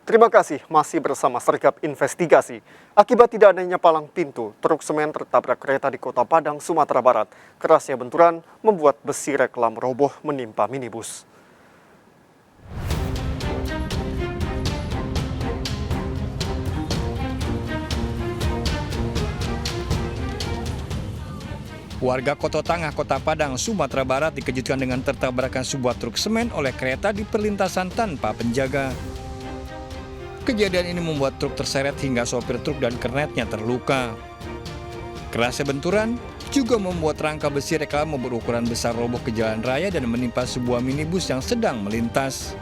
Terima kasih masih bersama Sergap Investigasi. Akibat tidak adanya palang pintu, truk semen tertabrak kereta di Kota Padang, Sumatera Barat. Kerasnya benturan membuat besi reklam roboh menimpa minibus. Warga Koto Tangah, Kota Padang, Sumatera Barat dikejutkan dengan tertabrakan sebuah truk semen oleh kereta di perlintasan tanpa penjaga. Kejadian ini membuat truk terseret hingga sopir truk dan kernetnya terluka. Kerasnya benturan juga membuat rangka besi reklame berukuran besar roboh ke jalan raya dan menimpa sebuah minibus yang sedang melintas.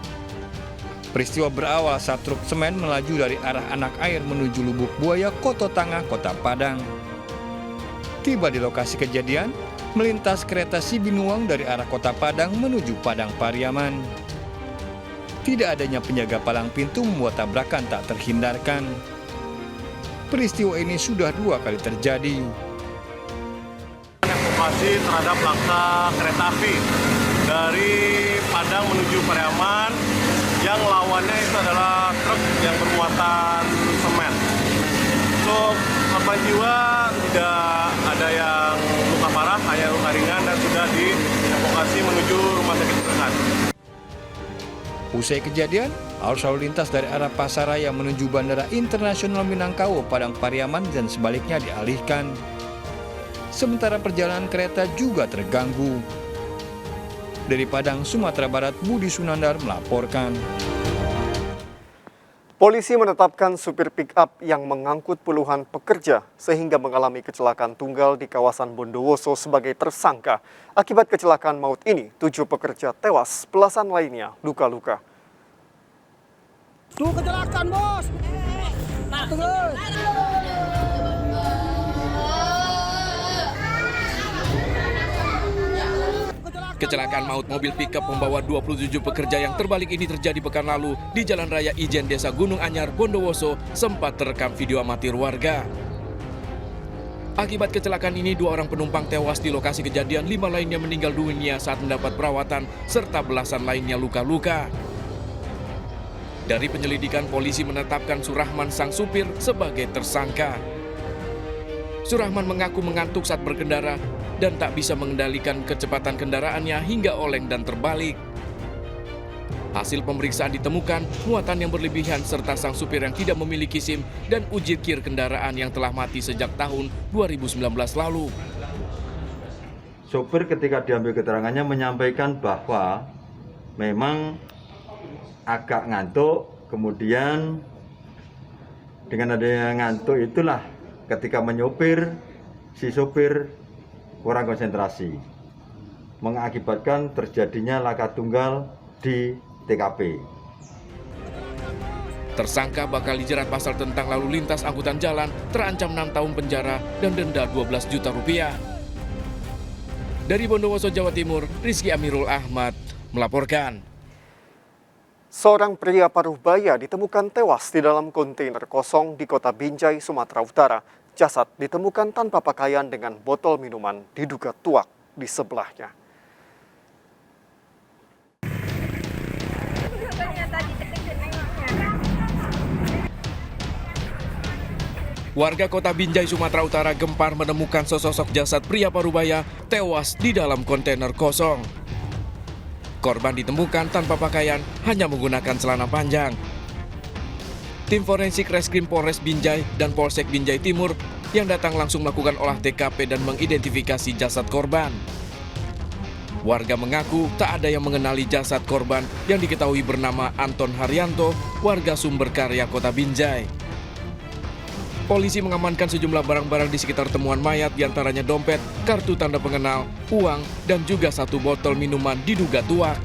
Peristiwa berawal saat truk semen melaju dari arah Anak Air menuju Lubuk Buaya, Koto Tangah, Kota Padang. Tiba di lokasi kejadian, melintas kereta Sibinuang dari arah Kota Padang menuju Padang Pariaman. Tidak adanya penjaga palang pintu membuat tabrakan tak terhindarkan. Peristiwa ini sudah 2 kali terjadi. Evakuasi terhadap laka kereta api dari Padang menuju Pariaman yang lawannya itu adalah truk yang bermuatan semen. Untuk korban jiwa tidak ada yang luka parah, hanya luka ringan dan sudah dievakuasi menuju rumah sakit terdekat. Usai kejadian, arus lalu lintas dari arah Pasaraya menuju Bandara Internasional Minangkabau, Padang Pariaman dan sebaliknya dialihkan. Sementara perjalanan kereta juga terganggu. Dari Padang, Sumatera Barat, Budi Sunandar melaporkan. Polisi menetapkan supir pick-up yang mengangkut puluhan pekerja sehingga mengalami kecelakaan tunggal di kawasan Bondowoso sebagai tersangka. Akibat kecelakaan maut ini, 7 pekerja tewas, belasan lainnya luka-luka. Tuh kecelakaan, bos. Kecelakaan maut mobil pickup membawa 27 pekerja yang terbalik ini terjadi pekan lalu di Jalan Raya Ijen Desa Gunung Anyar, Bondowoso, sempat terekam video amatir warga. Akibat kecelakaan ini, 2 orang penumpang tewas di lokasi kejadian, 5 lainnya meninggal dunia saat mendapat perawatan, serta belasan lainnya luka-luka. Dari penyelidikan, polisi menetapkan Surahman sang supir sebagai tersangka. Surahman mengaku mengantuk saat berkendara dan tak bisa mengendalikan kecepatan kendaraannya hingga oleng dan terbalik. Hasil pemeriksaan ditemukan muatan yang berlebihan serta sang supir yang tidak memiliki SIM dan uji kir kendaraan yang telah mati sejak tahun 2019 lalu. Sopir ketika diambil keterangannya menyampaikan bahwa memang agak ngantuk, kemudian dengan adanya ngantuk itulah ketika menyopir, si sopir kurang konsentrasi, mengakibatkan terjadinya laka tunggal di TKP. Tersangka bakal dijerat pasal tentang lalu lintas angkutan jalan, terancam 6 tahun penjara dan denda 12 juta rupiah. Dari Bondowoso, Jawa Timur, Rizky Amirul Ahmad melaporkan. Seorang pria paruh baya ditemukan tewas di dalam kontainer kosong di Kota Binjai, Sumatera Utara. Jasad ditemukan tanpa pakaian dengan botol minuman diduga tuak di sebelahnya. Warga Kota Binjai, Sumatera Utara gempar menemukan sesosok jasad pria parubaya tewas di dalam kontainer kosong. Korban ditemukan tanpa pakaian, hanya menggunakan celana panjang. Tim forensik Reskrim Polres Binjai dan Polsek Binjai Timur yang datang langsung melakukan olah TKP dan mengidentifikasi jasad korban. Warga mengaku tak ada yang mengenali jasad korban yang diketahui bernama Anton Haryanto, warga Sumberkarya, Kota Binjai. Polisi mengamankan sejumlah barang-barang di sekitar temuan mayat, diantaranya dompet, kartu tanda pengenal, uang, dan juga 1 botol minuman diduga tuak.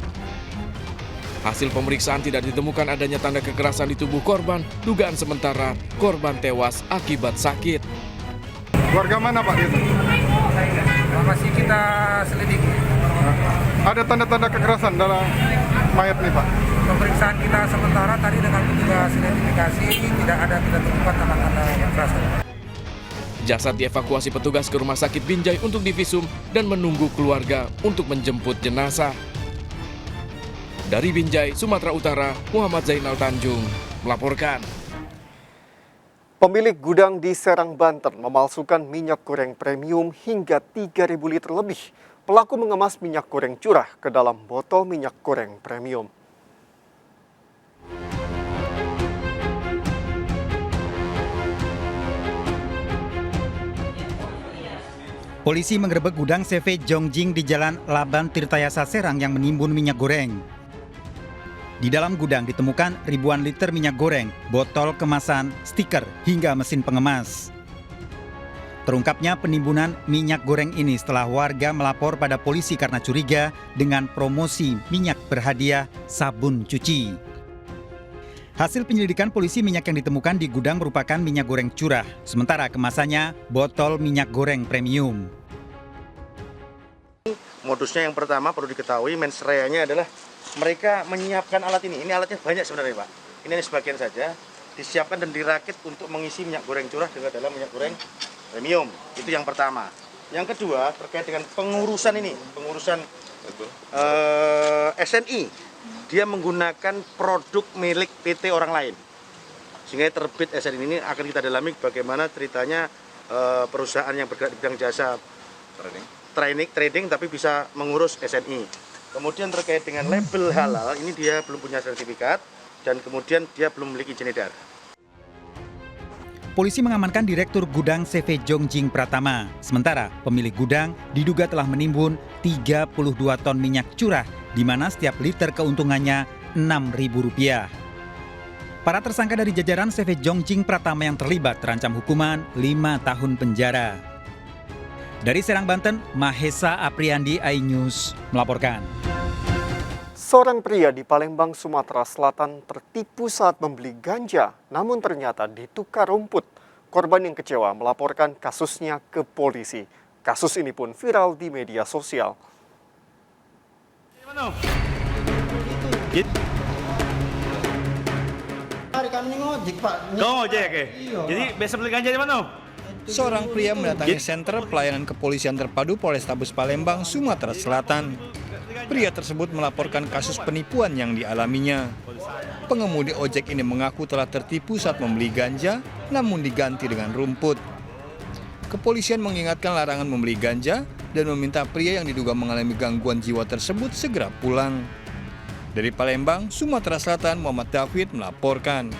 Hasil pemeriksaan tidak ditemukan adanya tanda kekerasan di tubuh korban. Dugaan sementara korban tewas akibat sakit. Warga mana Pak itu? Masih kita selidiki. Ada tanda-tanda kekerasan dalam mayat nih Pak? Pemeriksaan kita sementara tadi dengan petugas identifikasi tidak ada ditemukan tanda-tanda kekerasan. Jasad dievakuasi petugas ke Rumah Sakit Binjai untuk divisum dan menunggu keluarga untuk menjemput jenazah. Dari Binjai, Sumatera Utara, Muhammad Zainal Tanjung melaporkan. Pemilik gudang di Serang, Banten memalsukan minyak goreng premium hingga 3.000 liter lebih. Pelaku mengemas minyak goreng curah ke dalam botol minyak goreng premium. Polisi menggerebek gudang CV Jongjing di Jalan Laban Tirtayasa Serang yang menimbun minyak goreng. Di dalam gudang ditemukan ribuan liter minyak goreng, botol kemasan, stiker, hingga mesin pengemas. Terungkapnya penimbunan minyak goreng ini setelah warga melapor pada polisi karena curiga dengan promosi minyak berhadiah sabun cuci. Hasil penyelidikan polisi, minyak yang ditemukan di gudang merupakan minyak goreng curah, sementara kemasannya botol minyak goreng premium. Modusnya yang pertama perlu diketahui, mens rea-nya adalah mereka menyiapkan alat ini. Ini alatnya banyak sebenarnya, Pak. Ini sebagian saja disiapkan dan dirakit untuk mengisi minyak goreng curah dengan dalam minyak goreng premium. Itu yang pertama. Yang kedua terkait dengan pengurusan ini, pengurusan SNI. Dia menggunakan produk milik PT orang lain. Sehingga terbit SNI ini akan kita dalami bagaimana ceritanya perusahaan yang bergerak di bidang jasa trading tapi bisa mengurus SNI. Kemudian terkait dengan label halal, ini dia belum punya sertifikat dan kemudian dia belum memiliki izin edar. Polisi mengamankan Direktur Gudang CV Jongjing Pratama. Sementara pemilik gudang diduga telah menimbun 32 ton minyak curah, di mana setiap liter keuntungannya Rp6.000. Para tersangka dari jajaran CV Jongjing Pratama yang terlibat terancam hukuman 5 tahun penjara. Dari Serang, Banten, Mahesa Apriandi, iNews melaporkan. Seorang pria di Palembang, Sumatera Selatan tertipu saat membeli ganja, namun ternyata ditukar rumput. Korban yang kecewa melaporkan kasusnya ke polisi. Kasus ini pun viral di media sosial. Jadi biasa beli ganja di mana? Seorang pria mendatangi senter pelayanan kepolisian terpadu Polrestabes Palembang, Sumatera Selatan. Pria tersebut melaporkan kasus penipuan yang dialaminya. Pengemudi ojek ini mengaku telah tertipu saat membeli ganja, namun diganti dengan rumput. Kepolisian mengingatkan larangan membeli ganja dan meminta pria yang diduga mengalami gangguan jiwa tersebut segera pulang. Dari Palembang, Sumatera Selatan, Muhammad David melaporkan.